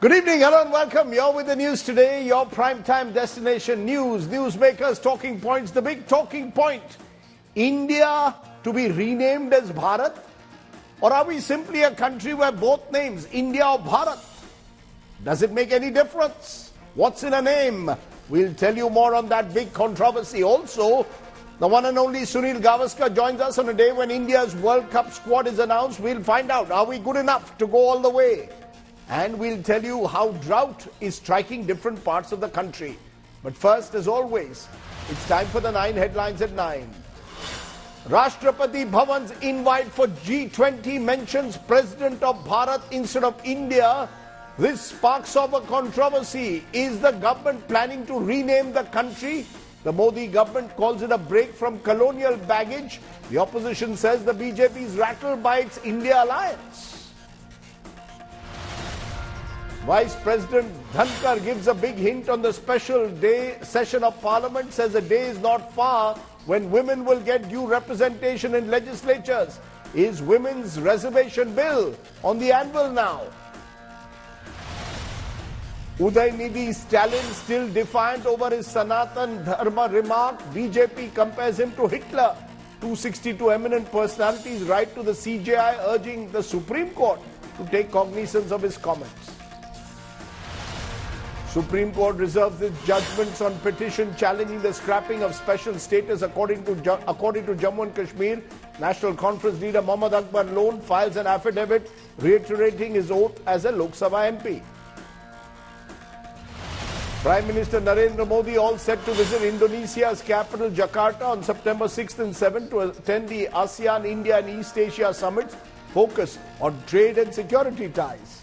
Good evening, hello and welcome. You're with the news today, your primetime destination news. Newsmakers, talking points, the big talking point. India to be renamed as Bharat? Or are we simply a country where both names, India or Bharat? Does it make any difference? What's in a name? We'll tell you more on that big controversy. Also, the one and only Sunil Gavaskar joins us on a day when India's World Cup squad is announced. We'll find out, are we good enough to go all the way? And we'll tell you how drought is striking different parts of the country. But first, as always, it's time for the 9 headlines at 9. Rashtrapati Bhavan's invite for G20 mentions President of Bharat instead of India. This sparks off a controversy. Is the government planning to rename the country? The Modi government calls it a break from colonial baggage. The opposition says the BJP is rattled by its India alliance. Vice President Dhankar gives a big hint on the special day session of Parliament, says the day is not far when women will get due representation in legislatures. Is women's reservation bill on the anvil now? Udaynidi's challenge still defiant over his Sanatan Dharma remark. BJP compares him to Hitler. 262 eminent personalities write to the CJI urging the Supreme Court to take cognizance of his comments. Supreme Court reserves its judgments on petition challenging the scrapping of special status according to Jammu and Kashmir. National Conference leader Mohammad Akbar Lone files an affidavit reiterating his oath as a Lok Sabha MP. Prime Minister Narendra Modi all set to visit Indonesia's capital Jakarta on September 6th and 7th to attend the ASEAN, India and East Asia summits, focus on trade and security ties.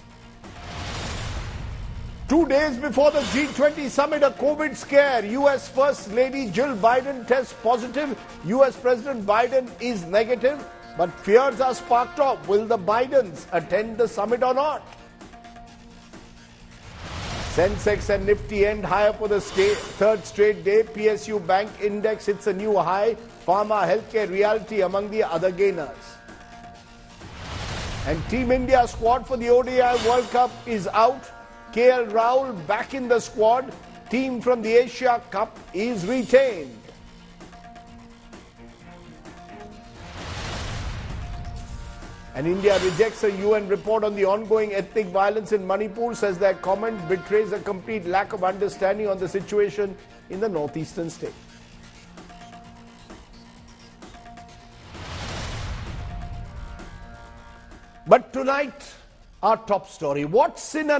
2 days before the G20 summit, a COVID scare. US First Lady Jill Biden tests positive. US President Biden is negative, but fears are sparked off. Will the Bidens attend the summit or not? Sensex and Nifty end higher for the third straight day. PSU Bank Index hits a new high. Pharma, Healthcare, Realty among the other gainers. And Team India squad for the ODI World Cup is out. KL Rahul back in the squad. Team from the Asia Cup is retained. And India rejects a UN report on the ongoing ethnic violence in Manipur, says their comment betrays a complete lack of understanding on the situation in the northeastern state. But tonight, our top story. What's in a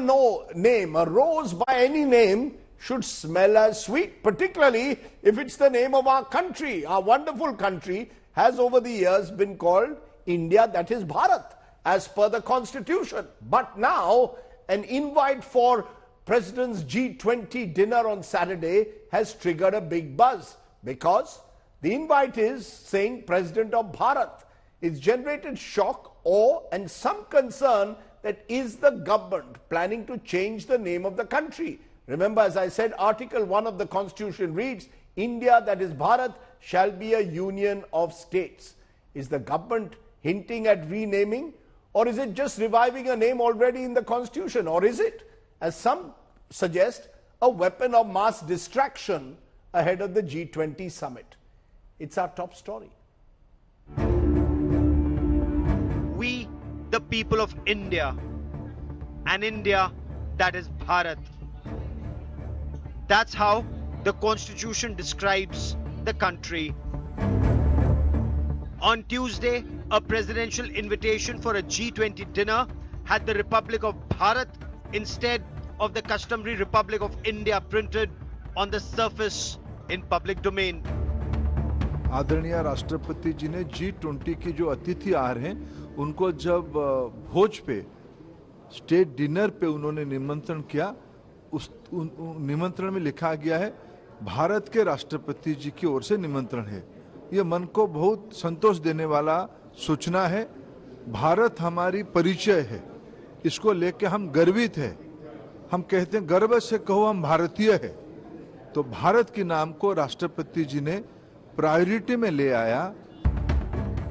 name? A rose by any name should smell as sweet, particularly if it's the name of our country. Our wonderful country has over the years been called India, that is Bharat, as per the constitution. But now, an invite for President's G20 dinner on Saturday has triggered a big buzz because the invite is saying President of Bharat. It's generated shock, awe, and some concern that is the government planning to change the name of the country. Remember, as I said, Article 1 of the Constitution reads, India, that is Bharat, shall be a union of states. Is the government hinting at renaming, or is it just reviving a name already in the Constitution? Or is it, as some suggest, a weapon of mass distraction ahead of the G20 summit? It's our top story. We, the people of India, and India, that is Bharat. That's how the Constitution describes the country. On Tuesday, a presidential invitation for a G20 dinner had the Republic of Bharat instead of the customary Republic of India printed on the surface in public domain. आदरणीय राष्ट्रपति जी ने G20 की जो अतिथि आ रहे हैं उनको जब भोज पे स्टेट डिनर पे उन्होंने निमंत्रण किया, उस निमंत्रण में लिखा गया है भारत के राष्ट्रपति जी की ओर से निमंत्रण है। ये मन को बहुत संतोष देने वाला सूचना है। भारत हमारी परिचय है, इसको लेके हम गर्वित हैं। हम कहते हैं गर्व से कहो हम भारतीय हैं। तो भारत के नाम को राष्ट्रपति जी ने प्रायोरिटी में ले आया।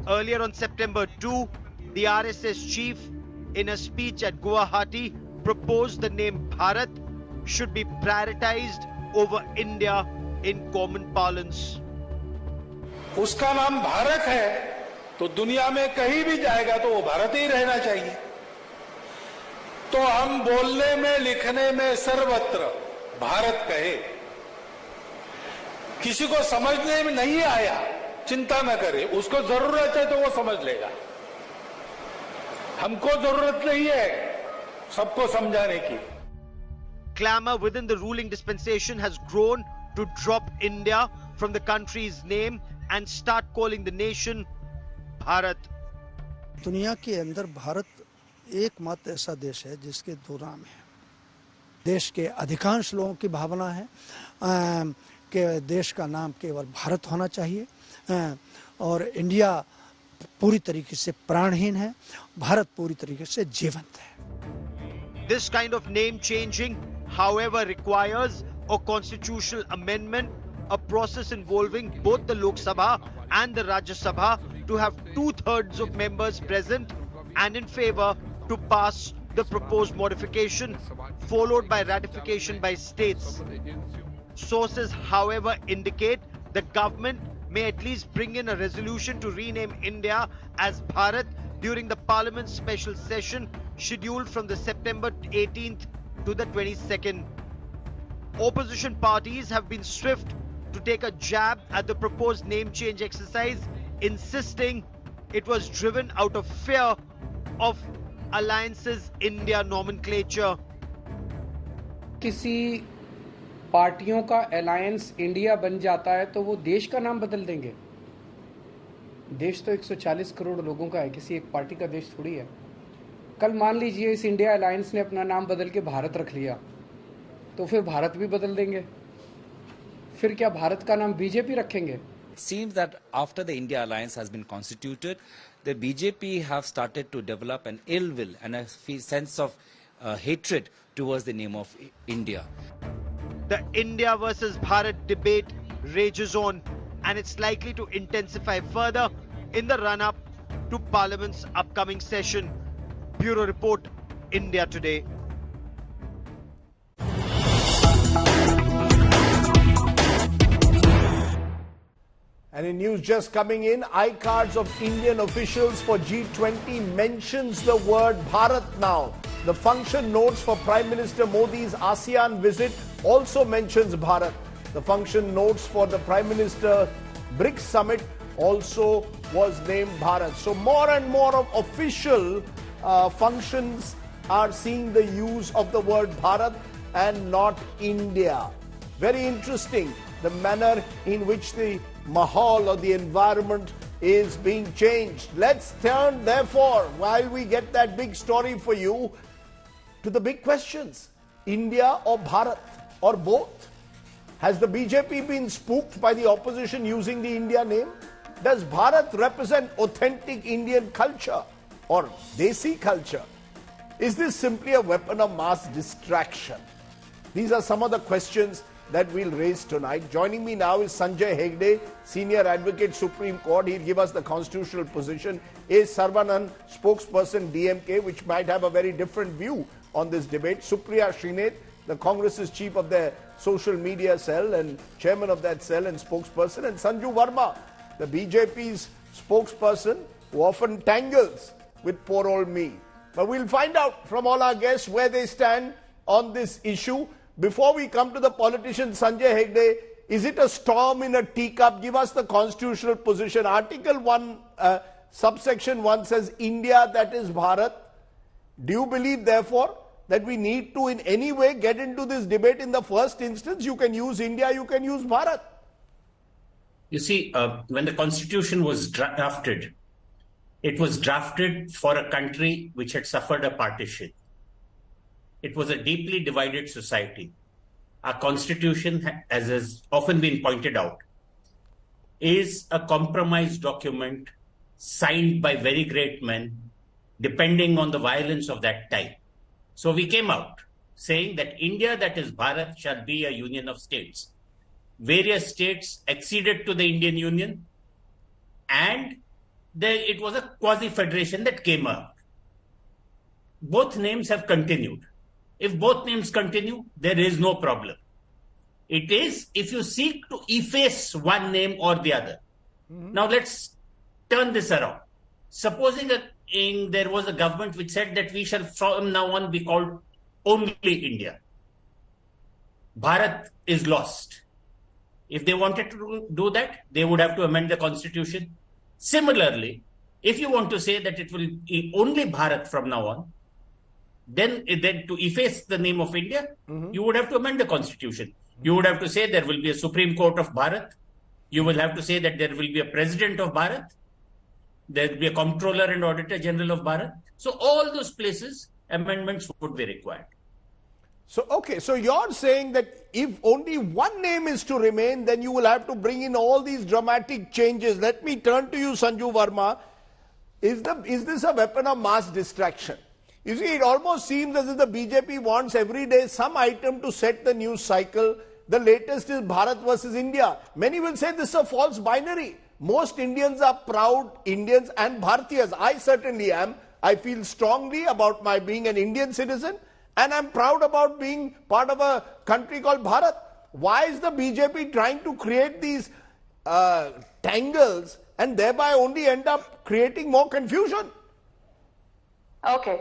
Earlier on September 2, the RSS chief, in a speech at Guwahati, proposed the name Bharat should be prioritized over India in common parlance. उसका नाम भारत है तो दुनिया में कहीं भी जाएगा तो वो भारत ही रहना चाहिए। तो हम बोलने में लिखने में सर्वत्र भारत कहे। किसी को समझने में नहीं आया, चिंता न करे, उसको जरूरत है तो वो समझ लेगा। हमको जरूरत नहीं है सबको समझाने की। Clamor within the ruling dispensation has grown to drop India from the country's name and start calling the nation Bharat. दुनिया के अंदर भारत एकमात्र ऐसा देश है जिसके दो नाम हैं। देश के अधिकांश लोगों की भावना है कि देश का नाम केवल भारत होना चाहिए और इंडिया पूरी तरीके से प्राणहीन है, भारत पूरी तरीके से जीवंत है। This kind of name changing, however, requires a constitutional amendment, a process involving both the Lok Sabha and the Rajya Sabha to have 2/3 of members present and in favor to pass the proposed modification, followed by ratification by states. Sources, however, indicate the government may at least bring in a resolution to rename India as Bharat during the Parliament's special session scheduled from the September 18th to the 22nd. Opposition parties have been swift to take a jab at the proposed name change exercise, insisting it was driven out of fear of Alliance's India nomenclature. किसी पार्टियों का alliance India बन जाता है तो वो देश का नाम बदल देंगे। देश तो 140 करोड़ लोगों का है, किसी एक पार्टी का देश थोड़ी है। कल मान लीजिए इस इंडिया अलायंस ने अपना नाम बदल के भारत रख लिया तो फिर भारत भी बदल देंगे। फिर क्या भारत का नाम बीजेपी रखेंगे? It seems that after the India alliance has been constituted, the BJP have started to develop an ill will and a sense of hatred towards the name of India. The India versus Bharat debate rages on, and it's likely to intensify further in the run-up to Parliament's upcoming session. Bureau Report, India Today. And in news just coming in, iCards of Indian officials for G20 mentions the word Bharat now. The function notes for Prime Minister Modi's ASEAN visit also mentions Bharat. The function notes for the Prime Minister BRICS summit also was named Bharat. So more and more of official functions are seeing the use of the word Bharat and not India. Very interesting, the manner in which the mahal or the environment is being changed. Let's turn, therefore, while we get that big story for you, to the big questions. India or Bharat or both? Has the BJP been spooked by the opposition using the India name? Does Bharat represent authentic Indian culture or Desi culture? Is this simply a weapon of mass distraction? These are some of the questions that we'll raise tonight. Joining me now is Sanjay Hegde, Senior Advocate, Supreme Court. He'll give us the constitutional position. A. Sarvanan, spokesperson, DMK, which might have a very different view on this debate. Supriya Srinath, the Congress's chief of their social media cell and chairman of that cell and spokesperson. And Sanju Verma, the BJP's spokesperson, who often tangles with poor old me. But we'll find out from all our guests where they stand on this issue. Before we come to the politician, Sanjay Hegde, is it a storm in a teacup? Give us the constitutional position. Article 1, subsection 1 says India, that is Bharat. Do you believe, therefore, that we need to in any way get into this debate in the first instance? You can use India, you can use Bharat. You see, when the constitution was drafted, it was drafted for a country which had suffered a partition. It was a deeply divided society. Our constitution, as has often been pointed out, is a compromise document signed by very great men, depending on the violence of that time. So we came out saying that India, that is Bharat, shall be a union of states. Various states acceded to the Indian Union, and it was a quasi-federation that came up. Both names have continued. If both names continue, there is no problem. It is if you seek to efface one name or the other. Now let's turn this around. Supposing there was a government which said that we shall from now on be called only India. Bharat is lost. If they wanted to do that, they would have to amend the constitution. Similarly, if you want to say that it will be only Bharat from now on, then to efface the name of India, you would have to amend the constitution. You would have to say there will be a Supreme Court of Bharat. You will have to say that there will be a President of Bharat. There will be a Comptroller and Auditor General of Bharat. So all those places, amendments would be required. So, okay, so you're saying that if only one name is to remain, then you will have to bring in all these dramatic changes. Let me turn to you, Sanju Verma. Is this a weapon of mass distraction? You see, it almost seems as if the BJP wants every day some item to set the news cycle. The latest is Bharat versus India. Many will say this is a false binary. Most Indians are proud Indians and Bharatiyas. I certainly am. I feel strongly about my being an Indian citizen. And I'm proud about being part of a country called Bharat. Why is the BJP trying to create these tangles and thereby only end up creating more confusion? Okay.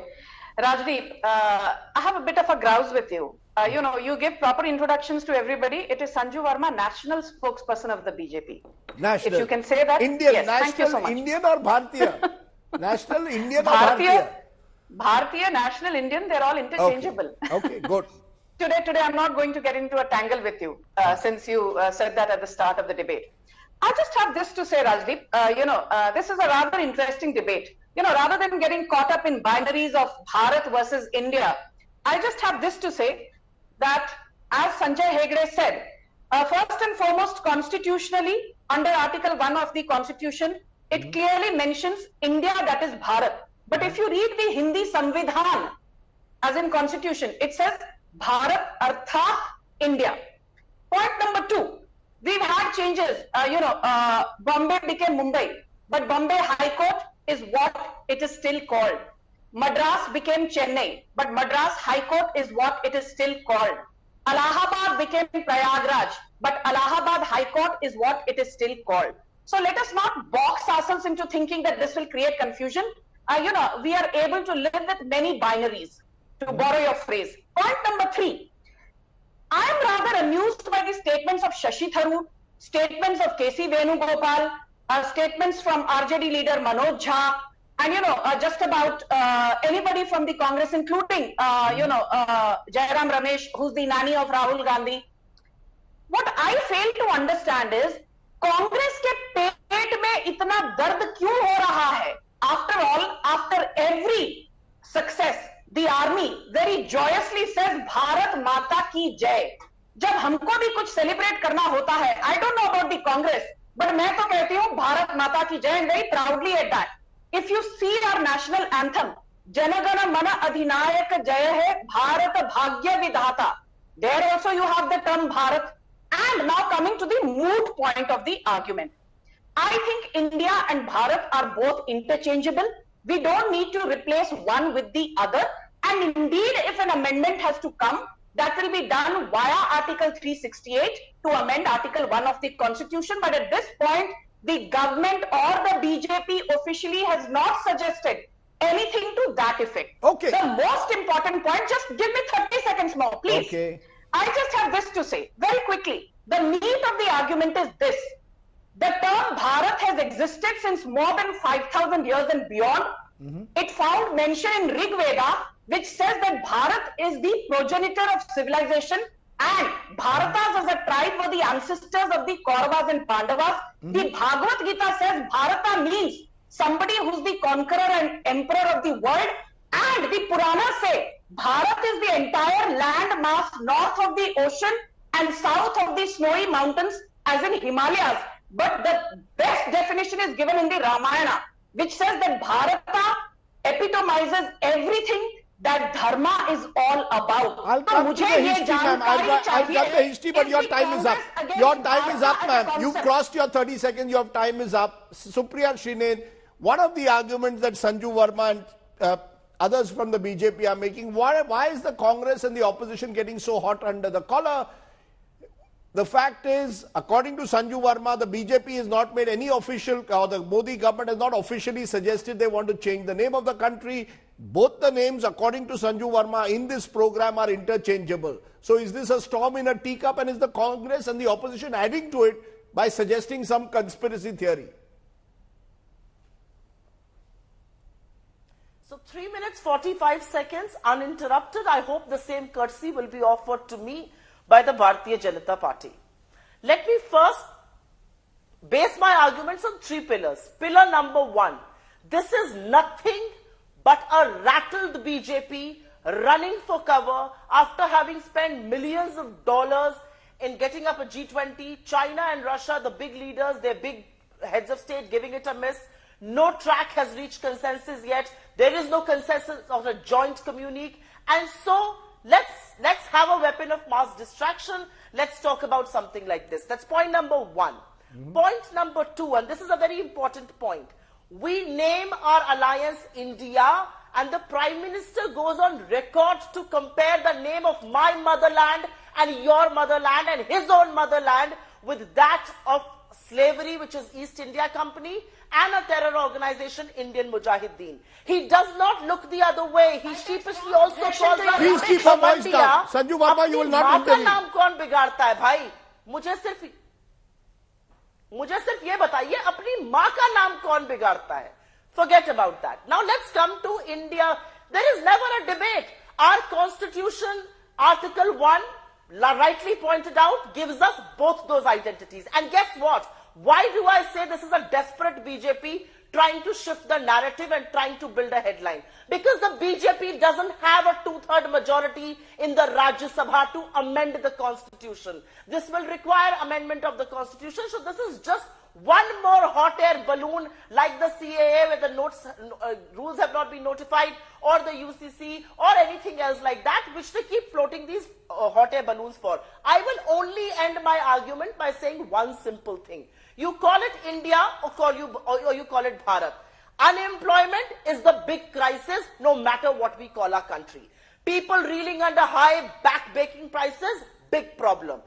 Rajdeep, I have a bit of a grouse with you. You give proper introductions to everybody. It is Sanju Verma, national spokesperson of the BJP. National. If you can say that. Indian, yes, national, thank you so much. Indian or Bharatiya? National, Indian or Bharatiya, Bharatiya? Bharatiya, national, Indian, they're all interchangeable. Okay, good. Today, I'm not going to get into a tangle with you, since you said that at the start of the debate. I just have this to say, Rajdeep. This is a rather interesting debate. Rather than getting caught up in binaries of Bharat versus India, I just have this to say that, as Sanjay Hegde said, first and foremost, constitutionally, under Article 1 of the Constitution, it clearly mentions India, that is Bharat. But if you read the Hindi Samvidhan, as in Constitution, it says Bharat Arthat India. Point number 2, we've had changes. Bombay became Mumbai, but Bombay High Court is what it is still called. Madras became Chennai, but Madras High Court is what it is still called. Allahabad became Prayagraj, but Allahabad High Court is what it is still called. So let us not box ourselves into thinking that this will create confusion. We are able to live with many binaries, to borrow your phrase. Point number 3, I am rather amused by the statements of Shashi Tharoor, statements of K.C. Venugopal, statements from RJD leader Manoj Jha, and just about anybody from the Congress, including Jairam Ramesh, who's the nanny of Rahul Gandhi. What I fail to understand is, Congress के पेट में इतना दर्द क्यों हो रहा है? After all, after every success, the army very joyously says Bharat Mata ki Jai. जब हमको भी कुछ सेलिब्रेट करना होता है, I don't know about the Congress, but मैं तो कहती हूँ भारत माता की जय, and very proudly at that. If you see our national anthem, Janagana Mana Adhinayak Jaya hai, Bharat Bhagya Vidhata. There also you have the term Bharat. And now coming to the moot point of the argument. I think India and Bharat are both interchangeable. We don't need to replace one with the other. And indeed, if an amendment has to come, that will be done via Article 368 to amend Article 1 of the Constitution. But at this point, the government or the BJP officially has not suggested anything to that effect. Okay. The most important point, just give me 30 seconds more, please. Okay. I just have this to say very quickly. The meat of the argument is this. The term Bharat has existed since more than 5,000 years and beyond. It found mention in Rig Veda, which says that Bharat is the progenitor of civilization, and Bharatas as a tribe were the ancestors of the Kauravas and Pandavas. The Bhagavad Gita says Bharata means somebody who's the conqueror and emperor of the world, and the Puranas say Bharat is the entire land mass north of the ocean and south of the snowy mountains, as in Himalayas. But the best definition is given in the Ramayana, which says that Bharata epitomizes everything that dharma is all about. I'll come to the history, ma'am. I've got the history, but your time is up. Your time is up, ma'am. You've crossed your 30 seconds. Your time is up. Supriya Shrined, one of the arguments that Sanju Verma and others from the BJP are making. Why is the Congress and the opposition getting so hot under the collar? The fact is, according to Sanju Verma, the BJP has not made any official, or the Modi government has not officially suggested they want to change the name of the country. Both the names, according to Sanju Verma, in this program are interchangeable. So is this a storm in a teacup, and is the Congress and the opposition adding to it by suggesting some conspiracy theory? So 3 minutes 45 seconds uninterrupted. I hope the same courtesy will be offered to me by the Bharatiya Janata Party. Let me first base my arguments on 3 pillars. Pillar number 1, this is nothing but a rattled BJP running for cover after having spent millions of dollars in getting up a G20. China and Russia, the big leaders, their big heads of state, giving it a miss. No track has reached consensus yet. There is no consensus of a joint communique. And so let's have a weapon of mass distraction. Let's talk about something like this. That's point number 1. Point number 2, and this is a very important point. We name our alliance India, and the Prime Minister goes on record to compare the name of my motherland and your motherland and his own motherland with that of slavery, which is East India Company, and a terror organization, Indian Mujahideen. He does not look the other way. He sheepishly also calls us. Please keep your voice down. Sanju Verma, you will not intervene. नाम कौन बिगाड़ता है भाई? मुझे सिर्फ ये बताइए, अपनी माँ का नाम कौन बिगाड़ता है? Forget about that. Now let's come to India. There is never a debate. Our constitution, Article 1, rightly pointed out, gives us both those identities. And guess what? Why do I say this is a desperate BJP trying to shift the narrative and trying to build a headline? Because the BJP doesn't have a 2/3 majority in the Rajya Sabha to amend the constitution. This will require amendment of the constitution. So this is just one more hot air balloon like the CAA where the rules have not been notified, or the UCC, or anything else like that, which they keep floating these hot air balloons for. I will only end my argument by saying one simple thing. You call it India or you call it Bharat. Unemployment is the big crisis no matter what we call our country. People reeling under high back-breaking prices, big problem.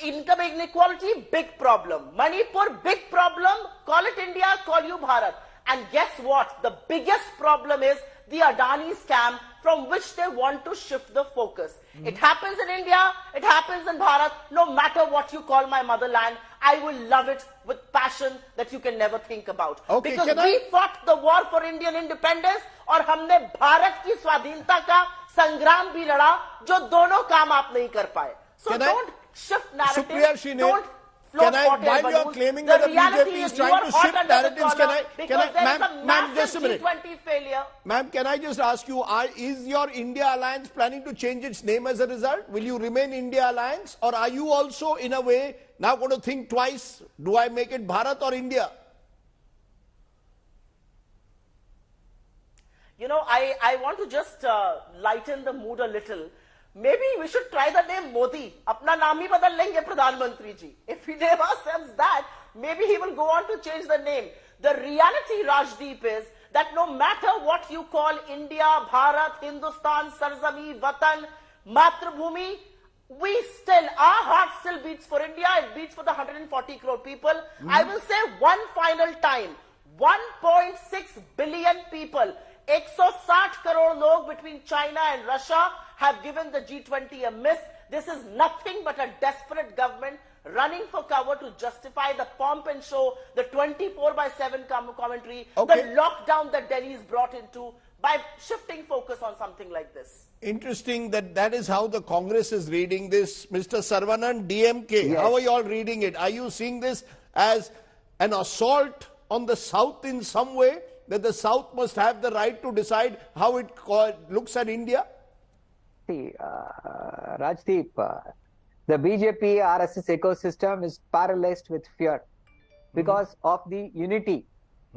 Income inequality, big problem. Manipur, big problem. Call it India, call you Bharat. And guess what? The biggest problem is the Adani scam from which they want to shift the focus. It happens in India, it happens in Bharat. No matter what you call my motherland, I will love it with passion that you can never think about. Okay, because we fought the war for Indian independence और हमने भारत की स्वाधीनता का संग्राम भी लड़ा, जो दोनों काम आप नहीं कर पाए. So don't shift narrative. Don't float hot air while you are claiming that the BJP is trying to shift narratives, ma'am, just a minute. G20 failure. Ma'am, can I just ask you, is your India Alliance planning to change its name as a result? Will you remain India Alliance, or are you also, in a way, now going to think twice? Do I make it Bharat or India? You know, I want to just lighten the mood a little. Maybe we should try the name Modi. अपना नाम ही बदल लेंगे प्रधानमंत्री जी. If we name ourselves that, maybe he will go on to change the name. The reality, Rajdeep, is that no matter what you call India, Bharat, Hindustan, Sarzami, Vatan, Matrabhumi, our heart still beats for India. It beats for the 140 crore people. I will say one final time, 1.6 billion people, 160 crore log between China and Russia have given the G20 a miss. This is nothing but a desperate government running for cover to justify the pomp and show, the 24/7 commentary, the lockdown that Delhi is brought into by shifting focus on something like this. Interesting that is how the Congress is reading this. Mr. Saravanan, DMK, how are you all reading it? Are you seeing this as an assault on the South in some way? That the South must have the right to decide how it looks at India? See, Rajdeep, the BJP RSS ecosystem is paralyzed with fear because of the unity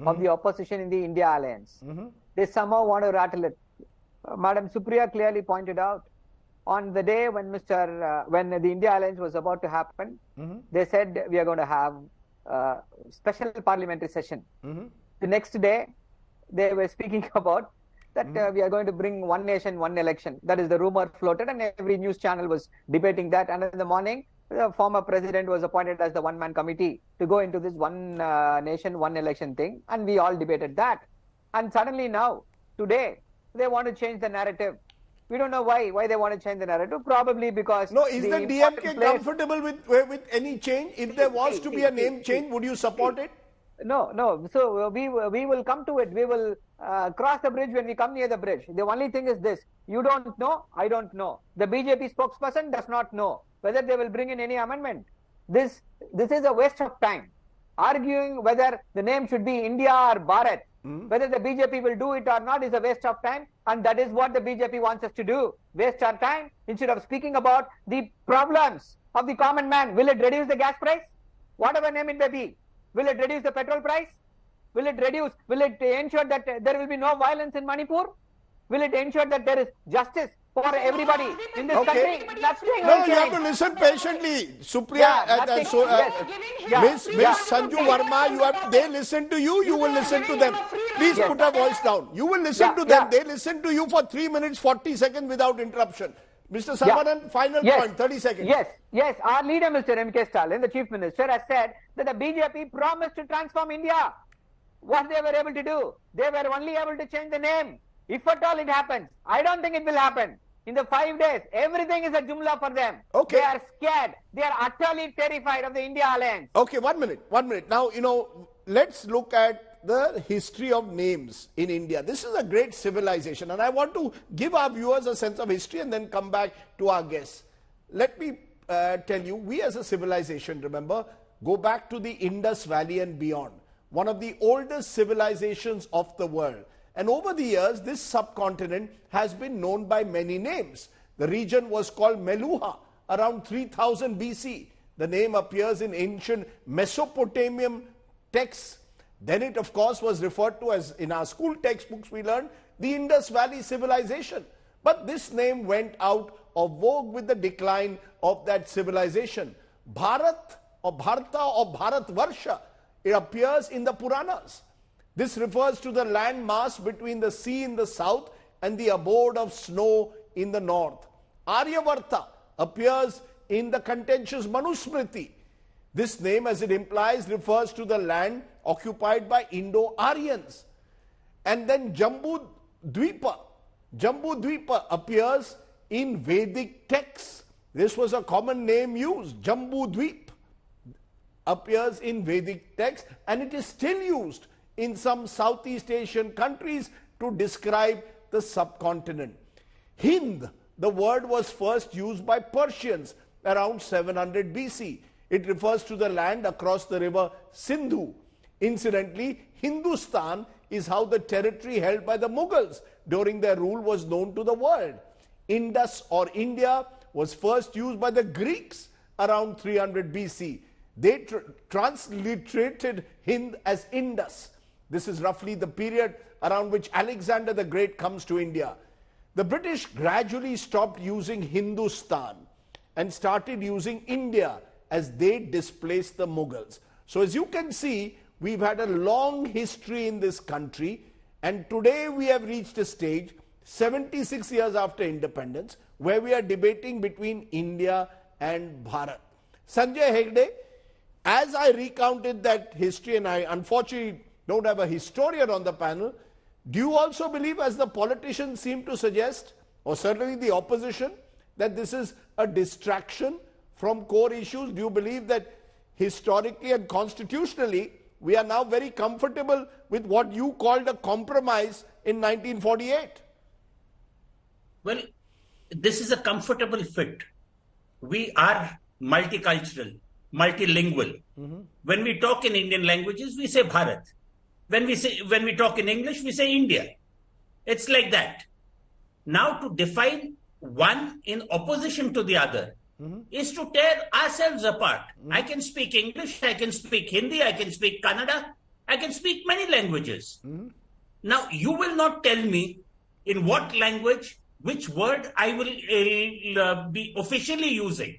of the opposition in the India alliance. They somehow want to rattle it. Madam Supriya clearly pointed out on the day when when the India alliance was about to happen, they said we are going to have special parliamentary session. The next day, they were speaking about that we are going to bring one nation, one election. That is the rumor floated, and every news channel was debating that. And in the morning, the former president was appointed as the one-man committee to go into this one nation, one election thing, and we all debated that. And suddenly now, today, they want to change the narrative. We don't know why they want to change the narrative. Probably because no, is the DMK comfortable with any change? If there was to be a name change, would you support it? No. So we will come to it. We will cross the bridge when we come near the bridge. The only thing is this: you don't know, I don't know. The BJP spokesperson does not know whether they will bring in any amendment. This is a waste of time. Arguing whether the name should be India or Bharat, whether the BJP will do it or not is a waste of time, and that is what the BJP wants us to do. Waste our time instead of speaking about the problems of the common man. Will it reduce the gas price? Whatever name it may be. Will it reduce the petrol price? Will it ensure that there will be no violence in Manipur? Will it ensure that there is justice for everybody in this country? No, you have to listen patiently. Supriya, Miss Sanju Verma, they listen to you, you will listen to them. Please put a voice down. You will listen to them. They listen to you for 3 minutes, 40 seconds without interruption. Mr. Saravanan, final point, 30 seconds. Yes. Our leader, Mr. M.K. Stalin, the Chief Minister, has said that the BJP promised to transform India. What they were able to do? They were only able to change the name. If at all it happens, I don't think it will happen. In the 5 days, everything is a jumla for them. Okay. They are scared. They are utterly terrified of the India alliance. Okay, 1 minute. Now, let's look at the history of names in India. This is a great civilization, and I want to give our viewers a sense of history and then come back to our guests. Let me tell you, we as a civilization, remember, go back to the Indus Valley and beyond. One of the oldest civilizations of the world. And over the years, this subcontinent has been known by many names. The region was called Meluha around 3000 BC. The name appears in ancient Mesopotamian texts. Then it, of course, was referred to as, in our school textbooks we learned, the Indus Valley civilization. But this name went out of vogue with the decline of that civilization. Bharat or Bharata or Bharatvarsha, it appears in the Puranas. This refers to the land mass between the sea in the south and the abode of snow in the north. Aryavarta appears in the contentious Manusmriti. This name, as it implies, refers to the land occupied by Indo-Aryans. And then Jambu Dvipa appears in Vedic texts. This was a common name used. Jambu Dvip appears in Vedic texts, and it is still used in some Southeast Asian countries to describe the subcontinent. Hind, the word was first used by Persians around 700 BC. It refers to the land across the river Sindhu. Incidentally, Hindustan is how the territory held by the Mughals during their rule was known to the world. Indus or India was first used by the Greeks around 300 BC. They transliterated Hind as Indus. This is roughly the period around which Alexander the Great comes to India. The British gradually stopped using Hindustan and started using India as they displaced the Mughals. So as you can see, we've had a long history in this country, and today we have reached a stage, 76 years after independence, where we are debating between India and Bharat. Sanjay Hegde, as I recounted that history, and I unfortunately don't have a historian on the panel, do you also believe, as the politicians seem to suggest, or certainly the opposition, that this is a distraction from core issues? Do you believe that historically and constitutionally we are now very comfortable with what you called a compromise in 1948? Well, this is a comfortable fit. We are multicultural, multilingual. When we talk in Indian languages, we say Bharat. When we talk in English, we say India. It's like that. Now, to define one in opposition to the other is to tear ourselves apart. I can speak English, I can speak Hindi, I can speak Kannada, I can speak many languages. Now, you will not tell me in what language, which word I will be officially using.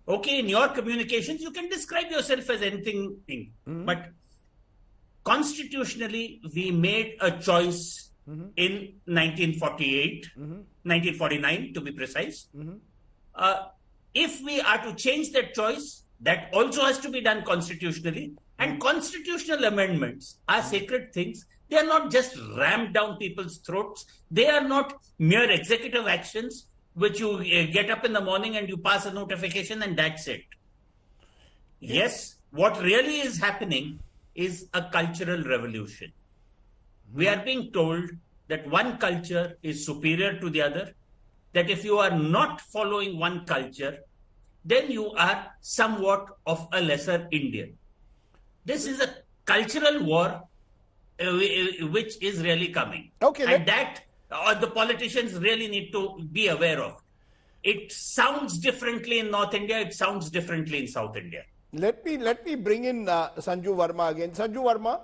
Okay, in your communications, you can describe yourself as anything. But constitutionally, we made a choice in 1948, 1949 to be precise. If we are to change that choice, that also has to be done constitutionally. And constitutional amendments are sacred things. They are not just rammed down people's throats. They are not mere executive actions which you get up in the morning and you pass a notification and that's it. Yes, what really is happening is a cultural revolution. We are being told that one culture is superior to the other, that if you are not following one culture, then you are somewhat of a lesser Indian. This is a cultural war which is really coming. Okay, and that the politicians really need to be aware of. It sounds differently in North India, it sounds differently in South India. Let me bring in Sanju Verma again. Sanju Verma,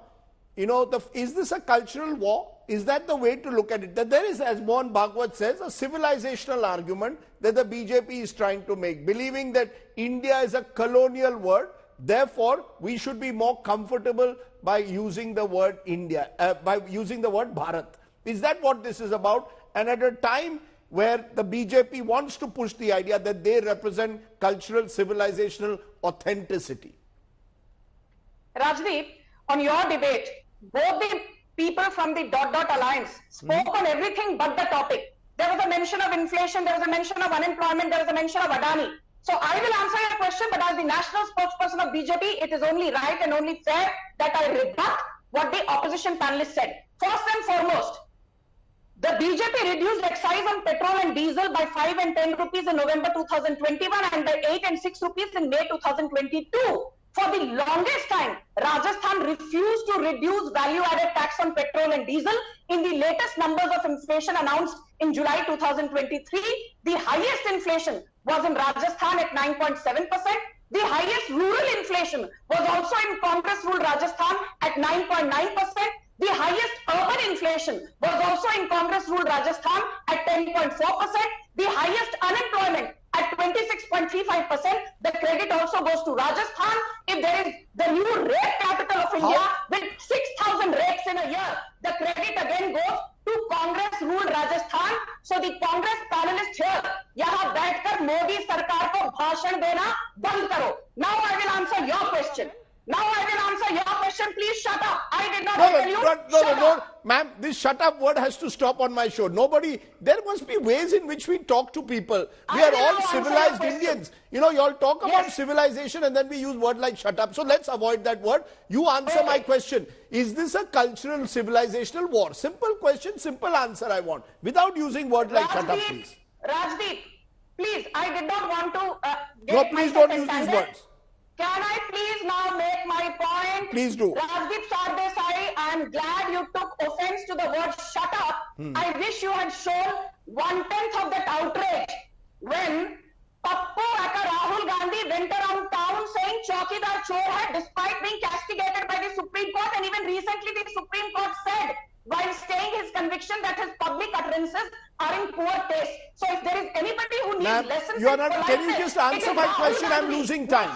you know, is this a cultural war? Is that the way to look at it? That there is, as Mohan Bhagwat says, a civilizational argument that the BJP is trying to make, believing that India is a colonial word. Therefore, we should be more comfortable by using the word India, by using the word Bharat. Is that what this is about? And at a time where the BJP wants to push the idea that they represent cultural, civilizational authenticity. Rajdeep, on your debate, both the people from the ... alliance spoke on everything but the topic. There was a mention of inflation, there was a mention of unemployment, there was a mention of Adani. So I will answer your question, but as the national spokesperson of BJP, it is only right and only fair that I rebut what the opposition panelists said. First and foremost, the BJP reduced excise on petrol and diesel by 5 and 10 rupees in November 2021 and by 8 and 6 rupees in May 2022. For the longest time, Rajasthan refused to reduce value-added tax on petrol and diesel. In the latest numbers of inflation announced in July 2023, the highest inflation was in Rajasthan at 9.7%. The highest rural inflation was also in Congress-ruled Rajasthan at 9.9%. The highest urban inflation was also in Congress-ruled Rajasthan at 10.4%. The highest unemployment at 26.35%. The credit also goes to Rajasthan. If there is the new rape capital of India with 6,000 rapes in a year, the credit again goes to Congress-ruled Rajasthan. So the Congress panelists here, यहाँ बैठकर मोदी सरकार को भाषण देना बंद करो. Now I will answer your question. Now I will answer your question. Please shut up. I did not tell you. No, ma'am, this shut up word has to stop on my show. There must be ways in which we talk to people. We are all civilized Indians. You know, you all talk about civilization and then we use word like shut up. So let's avoid that word. You answer my question. Is this a cultural civilizational war? Simple question, simple answer I want. Without using word like shut up, please. Rajdeep, please, I did not want to no, please don't use these words. Can I please now make my point? Please do. Rajdeep Sardesai, I am glad you took offense to the word shut up. I wish you had shown 1/10 of that outrage when Pappu aka Rahul Gandhi went around town saying Chaukidar chor hai, despite being castigated by the Supreme Court, and even recently the Supreme Court said while staying his conviction that his public utterances are in poor taste. So if there is anybody who needs lessons in politeness, can you just answer my question? I'm losing time.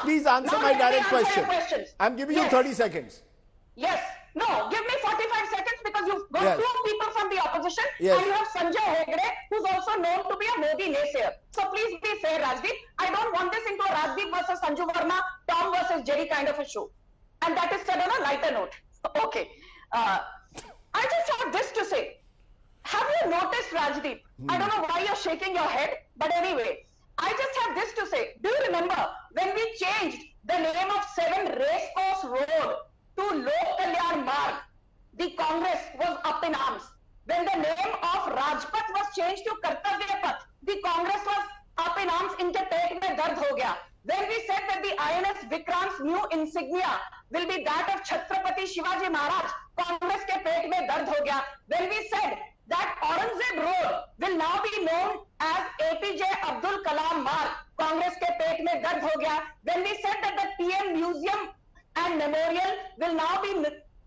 Please answer my direct question. I'm giving you 30 seconds. Yes. No, give me 45 seconds because you've got two people from the opposition and you have Sanjay Hegde, who's also known to be a Modi naysayer. So please be fair, Rajdeep. I don't want this into a Rajdeep versus Sanju Verma, Tom versus Jerry kind of a show. And that is said on a lighter note. Okay. I just have this to say. Have you noticed, Rajdeep? I don't know why you're shaking your head, but anyway, I just have this to say. Do you remember when we changed the name of 7 Racecourse Road to Lok Kalyan Marg? The Congress was up in arms. When the name of Rajpath was changed to Kartavya Path, the Congress was up in arms. Inke pet mein dard ho gaya. When we said that the INS Vikrant's new insignia will be that of Chhatrapati Shivaji Maharaj, Congress ke pet mein dard ho gaya. When we said that Aurangzeb Road will now be known as APJ Abdul Kalam Marg, Congress ke pet mein dard ho gaya. When we said that the PM Museum and Memorial will now be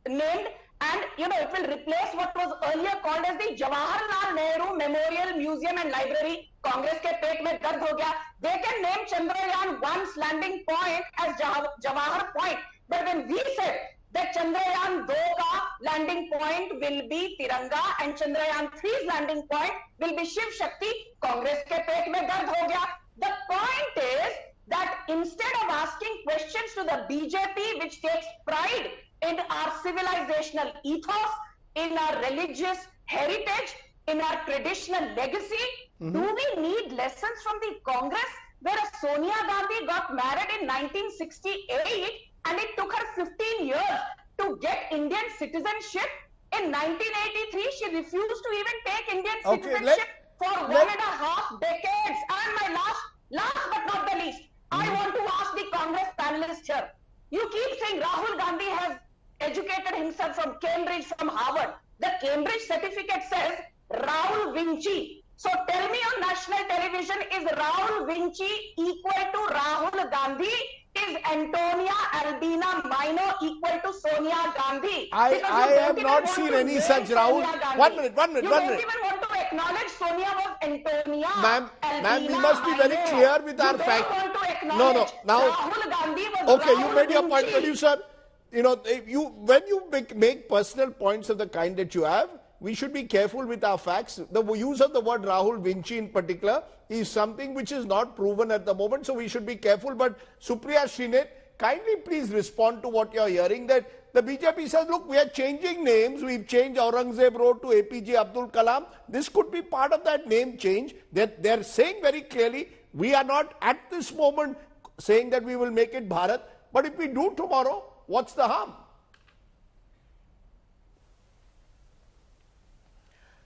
named, and you know, it will replace what was earlier called as the Jawaharlal Nehru Memorial Museum and Library, Congress ke pet mein dard ho gaya. They can name Chandrayaan 1's landing point as Jawahar Point. But when we said that Chandrayaan 2 ka landing point will be Tiranga and Chandrayaan 3's landing point will be Shiv Shakti. Congress ke pet mein dard ho gaya. The point is that instead of asking questions to the BJP, which takes pride in our civilizational ethos, in our religious heritage, in our traditional legacy, do we need lessons from the Congress, where Sonia Gandhi got married in 1968 and it took her 15 years to get Indian citizenship? In 1983, she refused to even take Indian citizenship for 1.5 decades. And my last but not the least, I want to ask the Congress panelists here. You keep saying Rahul Gandhi has educated himself from Cambridge, from Harvard. The Cambridge certificate says Rahul Vinci. So tell me on national television, is Rahul Vinci equal to Rahul Gandhi? Is Antonia Albina Minor equal to Sonia Gandhi? I have not seen any such Rahul. One minute. You don't even want to acknowledge Sonia was Antonia. Ma'am, we must be very clear with our facts. No. Now, Rahul Gandhi was okay, Rahul you made your point, Vinci. producer. You know, when you make personal points of the kind that you have, we should be careful with our facts. The use of the word Rahul Vinci in particular is something which is not proven at the moment, so we should be careful. But Supriya Shrinet, kindly please respond to what you're hearing, that the BJP says, look, we are changing names. We've changed Aurangzeb Road to APJ Abdul Kalam. This could be part of that name change. They're saying very clearly, we are not at this moment saying that we will make it Bharat. But if we do tomorrow, what's the harm?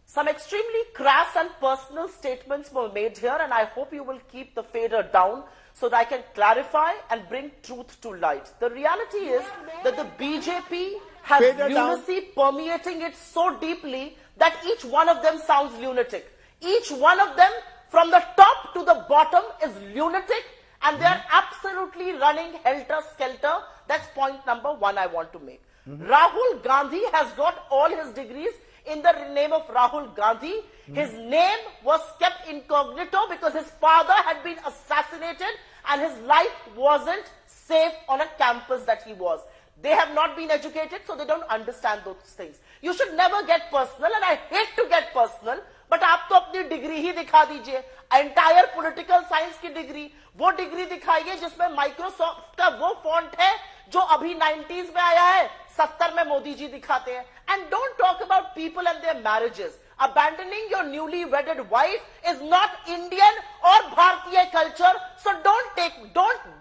Some extremely crass and personal statements were made here, and I hope you will keep the fader down so that I can clarify and bring truth to light. The reality is that the BJP has lunacy permeating it so deeply that each one of them sounds lunatic. Each one of them, from the top to the bottom, is lunatic, and they are absolutely running helter-skelter. That's point number one I want to make. Rahul Gandhi has got all his degrees in the name of Rahul Gandhi. His name was kept incognito because his father had been assassinated and his life wasn't safe on a campus that he was. They have not been educated, so they don't understand those things. You should never get personal, and I hate to get personal, but आप तो अपनी degree ही दिखा दीजिए. Entire political science की degree, वो degree दिखाइए जिसमें Microsoft का वो फॉन्ट है जो अभी 90s में आया है, 70 में मोदी जी दिखाते हैं. And don't talk about people and their marriages. Abandoning your newly wedded wife is not Indian or Bharatiya culture. So don't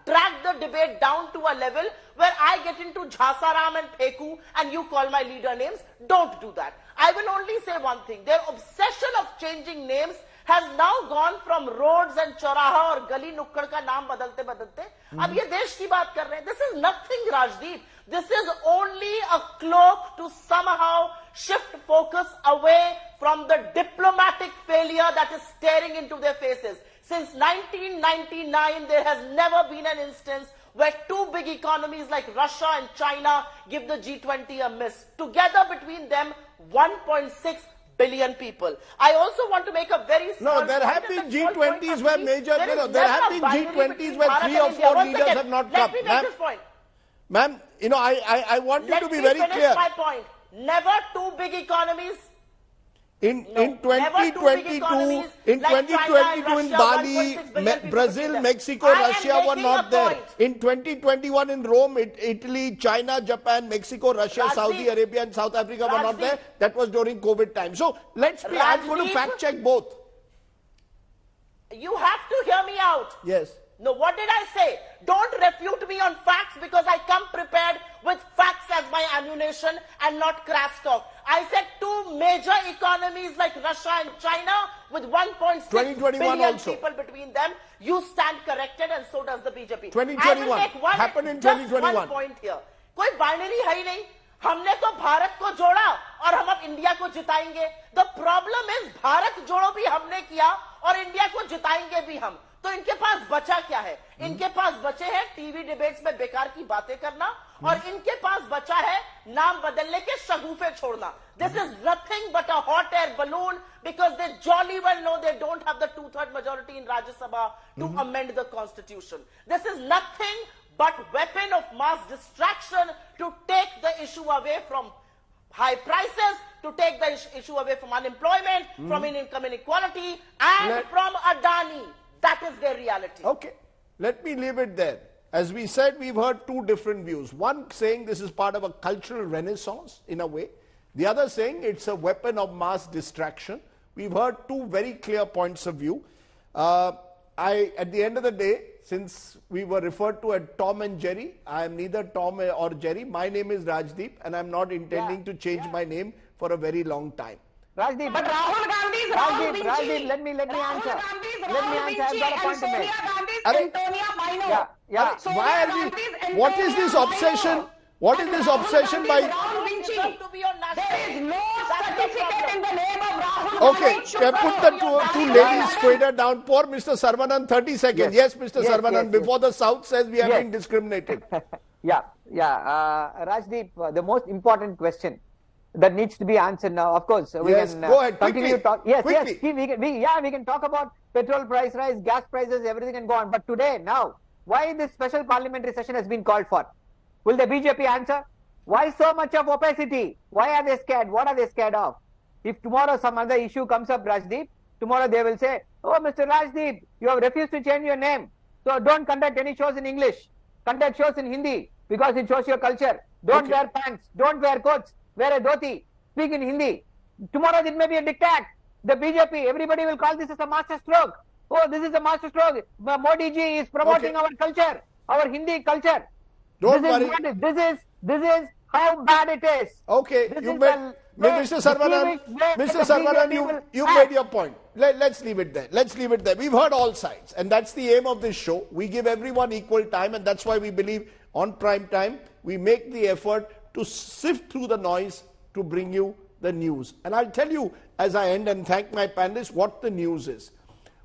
drag the debate down to a level where I get into Jhasaram and Pheku and you call my leader names. Don't do that. I will only say one thing. Their obsession of changing names has now gone from roads and चौराहा और गली नुक्कड़ का नाम बदलते बदलते अब ये देश की बात कर रहे हैं. This is nothing, Rajdeep. This is only a cloak to somehow shift focus away from the diplomatic failure that is staring into their faces. Since 1999, there has never been an instance where two big economies like Russia and China give the G20 a miss. Together between them, 1.6 billion people. I also want to make a very small No, there have been G20s where major, there have been G20s where 3 or 4 leaders have not come. Let me make this point. Ma'am, I want you to be very clear. Let me finish my point. Never two big economies. In 2022 in Bali, Brazil, Mexico, Russia were not there. In 2021 in Rome, Italy, China, Japan, Mexico, Russia, Saudi Arabia and South Africa were not there. That was during COVID time. So let's be, I'm going to fact check both. You have to hear me out. Yes. No, what did I say? Don't refute me on facts because I come prepared with facts as my ammunition and not crass talk. I said two major economies like Russia and China with 1.6 billion also. people between them. You stand corrected and so does the BJP. 2021 happened in 2021. Just one point here. कोई binary है ही नहीं. हमने तो भारत को जोड़ा और हम अब इंडिया को जिताएंगे. The problem is भारत जोड़ो भी हमने किया और इंडिया को जिताएंगे भी हम. तो इनके पास बचा क्या है? इनके पास बचे हैं टीवी डिबेट्स में बेकार की बातें करना और इनके पास बचा है नाम बदलने के शगुफे छोड़ना. This is nothing but a hot air balloon because they jolly well know they don't have the 2/3 majority in Rajya Sabha to amend the constitution. This is nothing but weapon of mass distraction to take the issue away from high prices, to take the issue away from unemployment, from income inequality, and from Adani. That is their reality. Okay, let me leave it there. As we said, we've heard two different views. One saying this is part of a cultural renaissance in a way. The other saying it's a weapon of mass distraction. We've heard two very clear points of view. At the end of the day, since we were referred to as Tom and Jerry, I am neither Tom or Jerry. My name is Rajdeep, and I'm not intending to change my name for a very long time. Rajdeep, But Rahul Gandhi's Rahul Vinci. Rajdeep, let me answer. Let me answer. I've got a point to and make. Sonia Gandhi's Antonia Baino. Yeah. Why are we, what is this obsession? What is this obsession by... Rahul Vinci. There is no certificate in the name of Rahul Okay, put the two ladies fader down. Poor Mr. Sarvanan, 30 seconds. Yes, Mr. Sarvanan, before the South says we have been discriminated. Rajdeep, the most important question that needs to be answered now. Of course, we can go ahead, continue quickly. talk. Yes, quickly. We can talk about petrol price rise, gas prices, everything can go on. But today, now, why this special parliamentary session has been called for? Will the BJP answer? Why so much of opacity? Why are they scared? What are they scared of? If tomorrow some other issue comes up, Rajdeep, tomorrow they will say, oh, Mr. Rajdeep, you have refused to change your name. So don't conduct any shows in English. Conduct shows in Hindi because it shows your culture. Don't wear pants. Don't wear coats. Wear a dhoti. Speak in Hindi. Tomorrow it may be a diktat. The BJP, everybody will call this as a master stroke. Oh, this is a master stroke. Modi ji is promoting our culture, our Hindi culture. Don't worry. This is how bad it is. Okay, Mr. Sarvanan, you made your point. Let's leave it there. Let's leave it there. We've heard all sides, and that's the aim of this show. We give everyone equal time, and that's why we believe on prime time we make the effort to sift through the noise to bring you the news. And I'll tell you as I end and thank my panelists what the news is.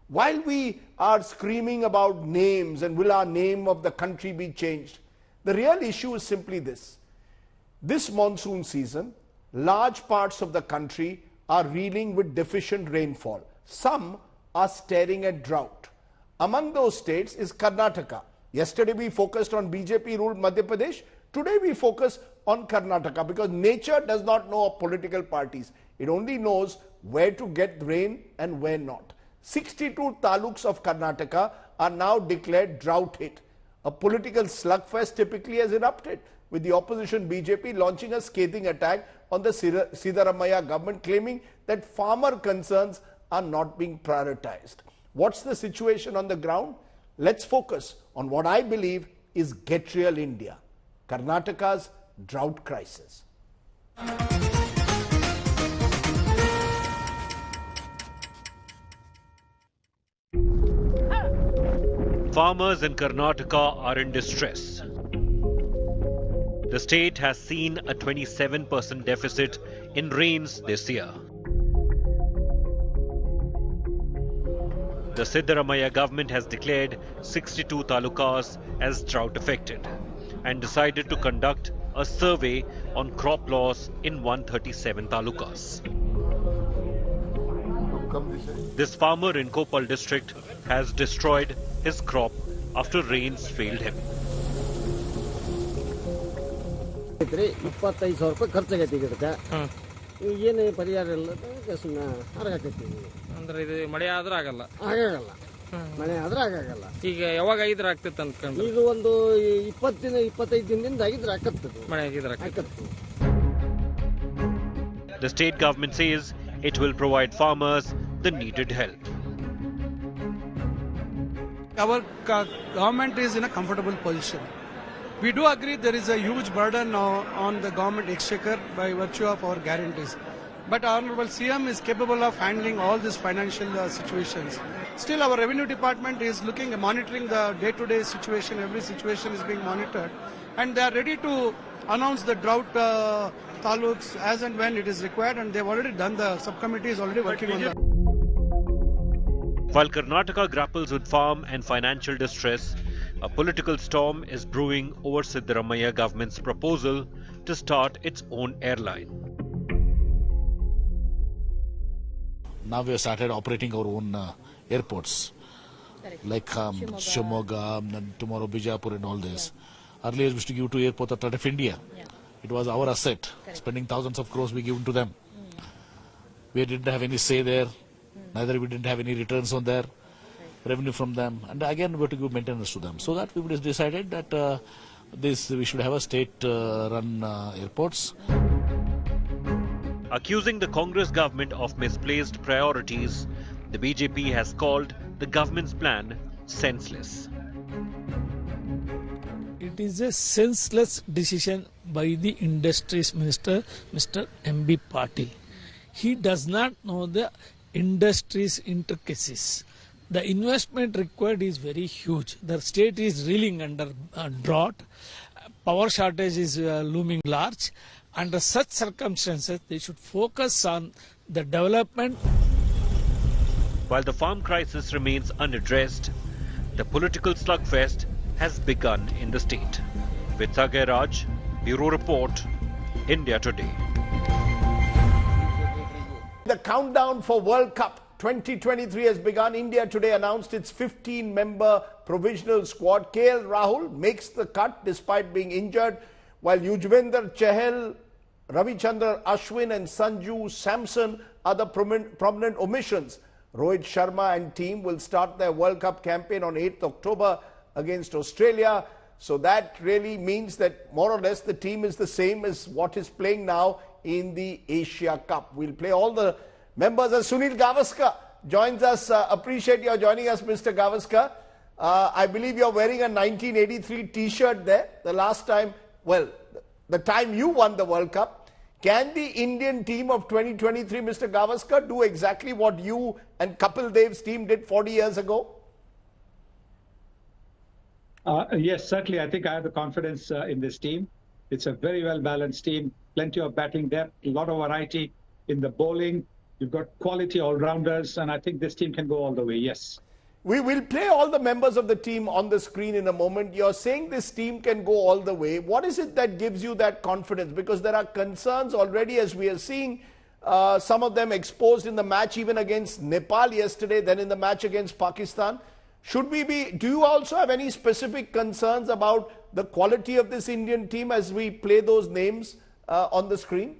While we are screaming about names and will our name of the country be changed, the real issue is simply this. This monsoon season, large parts of the country are reeling with deficient rainfall. Some are staring at drought. Among those states is Karnataka. Yesterday we focused on BJP-ruled Madhya Pradesh. Today we focus on Karnataka because nature does not know of political parties. It only knows where to get rain and where not. 62 taluks of Karnataka are now declared drought hit. A political slugfest typically has erupted, with the opposition BJP launching a scathing attack on the Siddaramaiah government, claiming that farmer concerns are not being prioritized. What's the situation on the ground? Let's focus on what I believe is Get Real India, Karnataka's drought crisis. Farmers in Karnataka are in distress. The state has seen a 27% deficit in rains this year. The Siddaramaiah government has declared 62 talukas as drought affected and decided to conduct a survey on crop loss in 137 talukas. This farmer in Koppal district has destroyed his crop after rains failed him. ಮಳೆ ಆದ್ರೆ ಆಗಲ್ಲ. ಈಗ ಯಾವಾಗ ಆಗಿದ್ರೆ ಆಗ್ತೈತೆ ಅಂದ್ಕೊಂಡು ಇದು ಒಂದು 20 ದಿನ 25 ದಿನದಿಂದ ಆಗಿದ್ರೆ ಆಗತ್ತೆ ಮಳೆ ಆಗಿದ್ರೆ ಆಗತ್ತೆ. The state government says it will provide farmers the needed help. Our government is in a comfortable position. We do agree there is a huge burden on the government exchequer by virtue of our guarantees. But Honorable CM is capable of handling all these financial situations. Still, our revenue department is monitoring the day-to-day situation. Every situation is being monitored, and they are ready to announce the drought taluks as and when it is required. And they've already done. The subcommittee is already working on that. While Karnataka grapples with farm and financial distress, a political storm is brewing over Siddaramaiah government's proposal to start its own airline. Now we have started operating our own airports. like Shimoga, and tomorrow Bijapur and all this. Earlier, we used to give to Airport Authority of India. It was our asset. Spending thousands of crores we given to them. We didn't have any say there. Neither we didn't have any returns on their revenue from them. And again, we have to give maintenance to them. So that we decided that we should have a state-run airports. Accusing the Congress government of misplaced priorities, the BJP has called the government's plan senseless. It is a senseless decision by the Industries Minister, Mr. M.B. Patil. He does not know the industry's intricacies. The investment required is very huge. The state is reeling under drought. Power shortage is looming large. Under such circumstances, they should focus on the development. While the farm crisis remains unaddressed, the political slugfest has begun in the state. With Sagay Raj, Bureau Report, India Today. The countdown for World Cup 2023 has begun. India today announced its 15-member provisional squad. KL Rahul makes the cut despite being injured, while Yuzvendra Chahal, Ravichandran Ashwin and Sanju Samson are the prominent omissions. Rohit Sharma and team will start their World Cup campaign on 8th October against Australia. So that really means that more or less the team is the same as what is playing now in the Asia Cup. We'll play all the members. As Sunil Gavaskar joins us. Appreciate your joining us, Mr. Gavaskar. I believe you're wearing a 1983 t-shirt there. The last time, well, the time you won the World Cup. Can the Indian team of 2023, Mr. Gavaskar, do exactly what you and Kapil Dev's team did 40 years ago? Yes, certainly. I think I have the confidence in this team. It's a very well-balanced team, plenty of batting depth, a lot of variety in the bowling. You've got quality all-rounders, and I think this team can go all the way, yes. We will play all the members of the team on the screen in a moment. You're saying this team can go all the way. What is it that gives you that confidence? Because there are concerns already, as we are seeing some of them exposed in the match even against Nepal yesterday, then in the match against Pakistan. Do you also have any specific concerns about the quality of this Indian team as we play those names on the screen?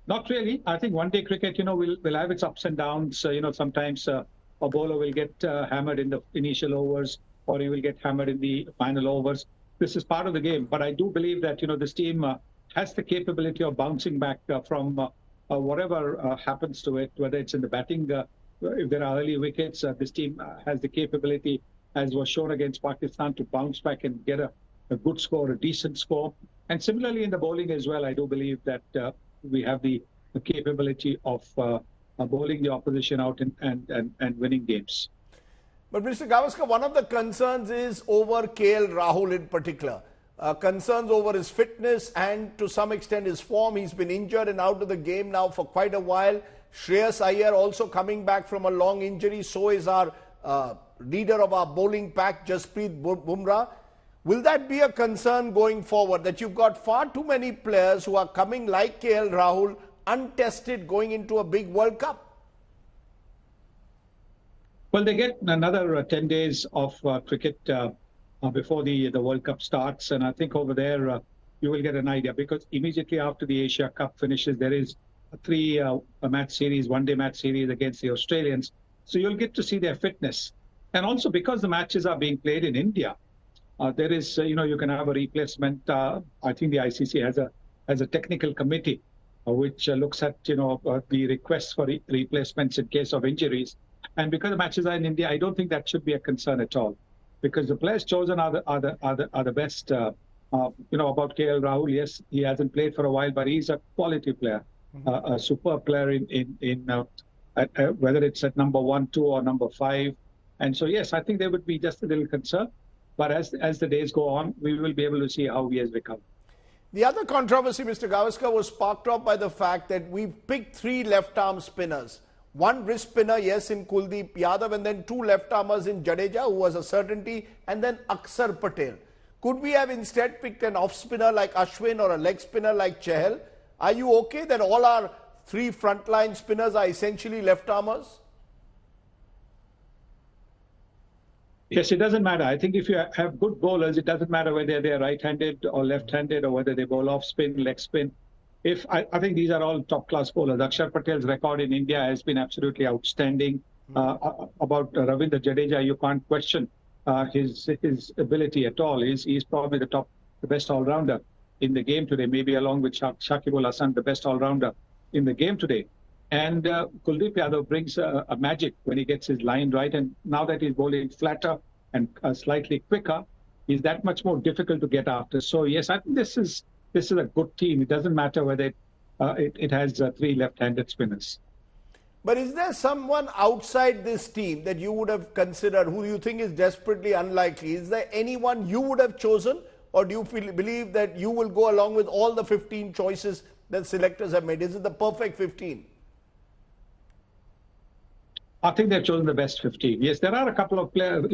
Not really. I think one-day cricket, will have its ups and downs. Sometimes a bowler will get hammered in the initial overs, or he will get hammered in the final overs. This is part of the game. But I do believe that, this team has the capability of bouncing back from whatever happens to it, whether it's in the batting. If there are early wickets, this team has the capability, as was shown against Pakistan, to bounce back and get a good score, a decent score. And similarly in the bowling as well, I do believe that we have the capability of bowling the opposition out and winning games. But Mr. Gavaskar, one of the concerns is over KL Rahul in particular. Concerns over his fitness and to some extent his form. He's been injured and out of the game now for quite a while. Shreyas Iyer also coming back from a long injury. So is our leader of our bowling pack, Jasprit Bumrah. Will that be a concern going forward, that you've got far too many players who are coming like KL Rahul, untested, going into a big World Cup? Well, they get another 10 days of cricket before the World Cup starts. And I think over there, you will get an idea, because immediately after the Asia Cup finishes, there is a three-match series, one-day match series against the Australians. So you'll get to see their fitness. And also because the matches are being played in India, there is, you can have a replacement. I think the ICC has a technical committee which looks at, the requests for replacements in case of injuries. And because the matches are in India, I don't think that should be a concern at all, because the players chosen are the best. About KL Rahul, yes, he hasn't played for a while, but he's a quality player, a superb player in whether it's at number 1, 2, or number 5. And so, yes, I think there would be just a little concern. But as the days go on, we will be able to see how he has become. The other controversy, Mr. Gavaskar, was sparked off by the fact that we picked 3 left-arm spinners. One wrist spinner, yes, in Kuldeep Yadav, and then 2 left-armers in Jadeja, who was a certainty, and then Akshar Patel. Could we have instead picked an off-spinner like Ashwin or a leg spinner like Chahal? Are you okay that all our 3 frontline spinners are essentially left-armers? Yes, it doesn't matter. I think if you have good bowlers, it doesn't matter whether they're right-handed or left-handed or whether they bowl off spin, leg spin. I think these are all top-class bowlers. Akshar Patel's record in India has been absolutely outstanding. About Ravindra Jadeja, you can't question his ability at all. He's probably the best all-rounder in the game today, maybe along with Shakib Al Hasan, the best all-rounder in the game today. And Kuldeep Yadav brings a magic when he gets his line right. And now that he's bowling flatter and slightly quicker, he's that much more difficult to get after. So yes, I think this is a good team. It doesn't matter whether it has three left-handed spinners. But is there someone outside this team that you would have considered who you think is desperately unlikely? Is there anyone you would have chosen, or do you believe that you will go along with all the 15 choices that selectors have made? Is it the perfect 15? I think they've chosen the best 15. Yes, there are a couple of players,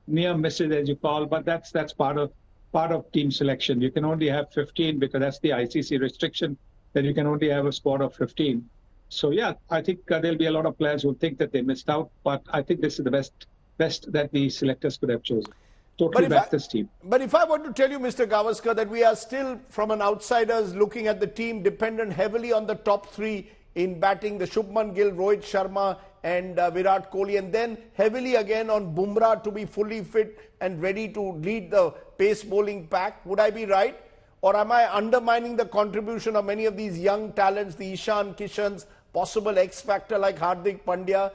near misses as you call, but that's part of team selection. You can only have 15 because that's the ICC restriction, that you can only have a squad of 15. So yeah, I think there'll be a lot of players who think that they missed out, but I think this is the best that the selectors could have chosen. Totally back this team. But if I were to tell you, Mr. Gavaskar, that we are still, from an outsider's looking at the team, dependent heavily on the top three in batting, the Shubman Gill, Rohit Sharma and Virat Kohli, and then heavily again on Bumrah to be fully fit and ready to lead the pace bowling pack. Would I be right? Or am I undermining the contribution of many of these young talents, the Ishan Kishans, possible X factor like Hardik Pandya?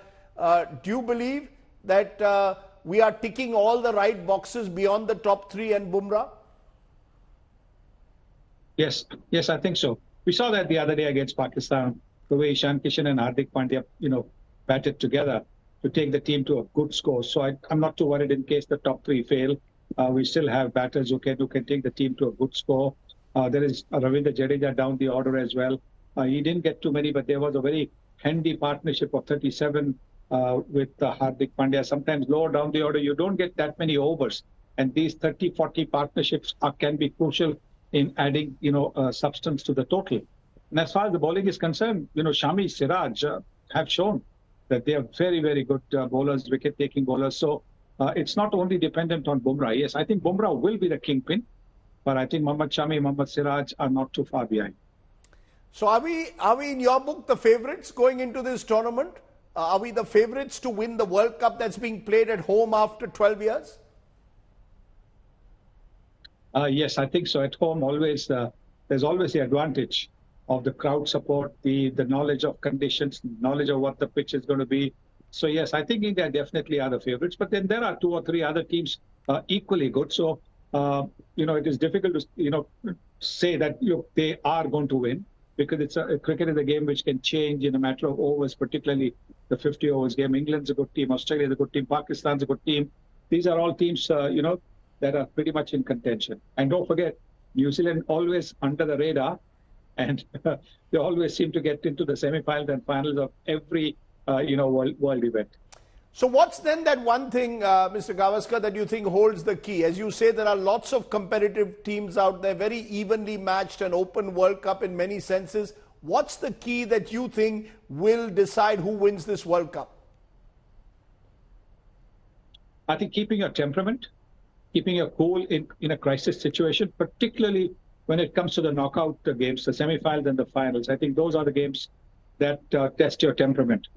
Do you believe that we are ticking all the right boxes beyond the top three and Bumrah? Yes, I think so. We saw that the other day against Pakistan, the way Ishan Kishan and Hardik Pandya, batted together to take the team to a good score. So I'm not too worried in case the top three fail. We still have batters who can take the team to a good score. There is Ravindra Jadeja down the order as well. He didn't get too many, but there was a very handy partnership of 37 with Hardik Pandya. Sometimes lower down the order, you don't get that many overs. And these 30-40 partnerships can be crucial in adding, substance to the total. And as far as the bowling is concerned, Shami, Siraj have shown that they are very, very good bowlers, wicket-taking bowlers. So it's not only dependent on Bumrah. Yes, I think Bumrah will be the kingpin, but I think Mohammad Shami, Mohammad Siraj are not too far behind. So are we in your book the favourites going into this tournament? Are we the favourites to win the World Cup that's being played at home after 12 years? Yes, I think so. At home, there's always the advantage of the crowd support, the knowledge of conditions, knowledge of what the pitch is going to be. So yes, I think India definitely are the favourites. But then there are 2 or 3 other teams equally good. So it is difficult to say that they are going to win, because cricket is a game which can change in a matter of overs, particularly the 50 overs game. England's a good team, Australia's a good team, Pakistan's a good team. These are all teams that are pretty much in contention. And don't forget, New Zealand always under the radar, and they always seem to get into the semi-finals and finals of every world event. So what's then that one thing, Mr. Gavaskar, that you think holds the key? As you say, there are lots of competitive teams out there, very evenly matched, an open World Cup in many senses. What's the key that you think will decide who wins this World Cup? I think keeping your temperament, keeping your cool in a crisis situation, particularly when it comes to the knockout games, the semi-finals and the finals. I think those are the games that test your temperament.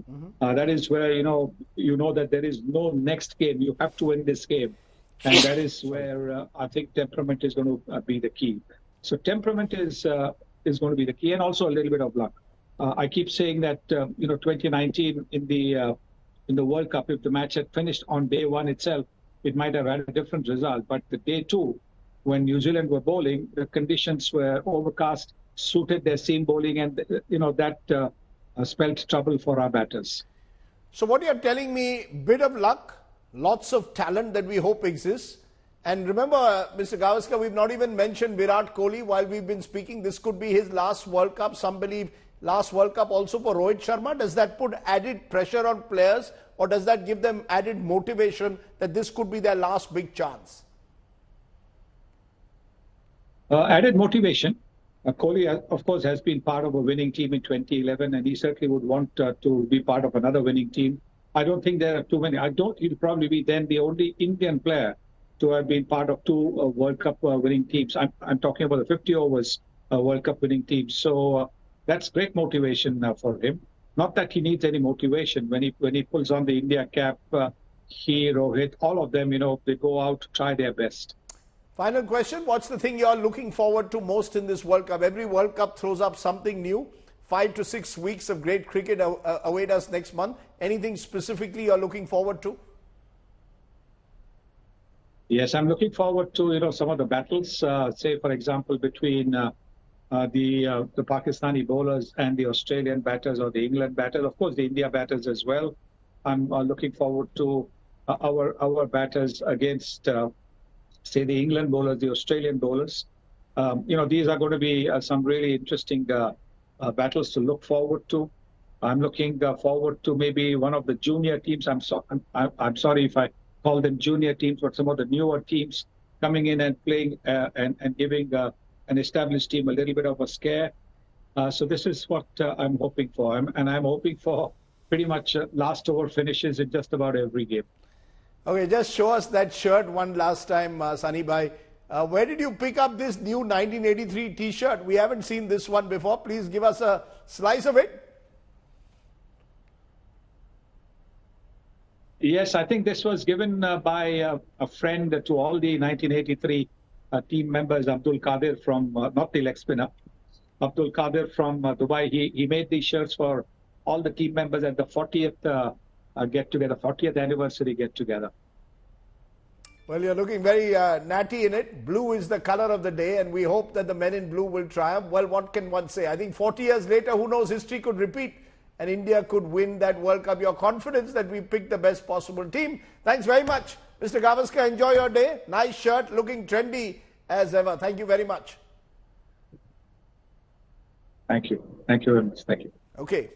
That is where you know that there is no next game. You have to win this game, and that is where I think temperament is going to be the key. So temperament is going to be the key, and also a little bit of luck. I keep saying that 2019 in the World Cup, if the match had finished on day one itself, it might have had a different result. But the day two, when New Zealand were bowling, the conditions were overcast, suited their seam bowling, and that spelled trouble for our batters. So what you're telling me, bit of luck, lots of talent that we hope exists. And remember, Mr. Gavaskar, we've not even mentioned Virat Kohli while we've been speaking. This could be his last World Cup. Some believe last World Cup also for Rohit Sharma. Does that put added pressure on players, or does that give them added motivation that this could be their last big chance? Added motivation. Kohli, of course, has been part of a winning team in 2011, and he certainly would want to be part of another winning team. I don't think there are too many. He'll probably be then the only Indian player to have been part of two World Cup winning teams. I'm talking about the 50 overs World Cup winning teams. So that's great motivation for him. Not that he needs any motivation when he pulls on the India cap. He, Rohit, all of them, they go out to try their best. Final question. What's the thing you're looking forward to most in this World Cup? Every World Cup throws up something new. 5 to 6 weeks of great cricket await us next month. Anything specifically you're looking forward to? Yes, I'm looking forward to, some of the battles, say, for example, between the Pakistani bowlers and the Australian batters or the England batters. Of course, the India batters as well. I'm looking forward to our batters against, say, the England bowlers, the Australian bowlers. These are going to be some really interesting battles to look forward to. I'm looking forward to maybe one of the junior teams. I'm sorry if I call them junior teams, but some of the newer teams coming in and playing and giving an established team a little bit of a scare. So this is what I'm hoping for. And I'm hoping for pretty much last over finishes in just about every game. Okay, just show us that shirt one last time, Sunny Bhai. Where did you pick up this new 1983 T-shirt? We haven't seen this one before. Please give us a slice of it. Yes, I think this was given by a friend to all the 1983 team members, Abdul Qadir from, not the leg spinner, Abdul Qadir from Dubai. He made these shirts for all the team members at the 40th get-together, 40th anniversary get-together. Well, you're looking very natty in it. Blue is the color of the day, and we hope that the men in blue will triumph. Well, what can one say? I think 40 years later, who knows, history could repeat, and India could win that World Cup. Your confidence that we picked the best possible team. Thanks very much. Mr. Gavaskar, enjoy your day. Nice shirt, looking trendy as ever. Thank you very much. Thank you. Thank you very much. Thank you. Okay.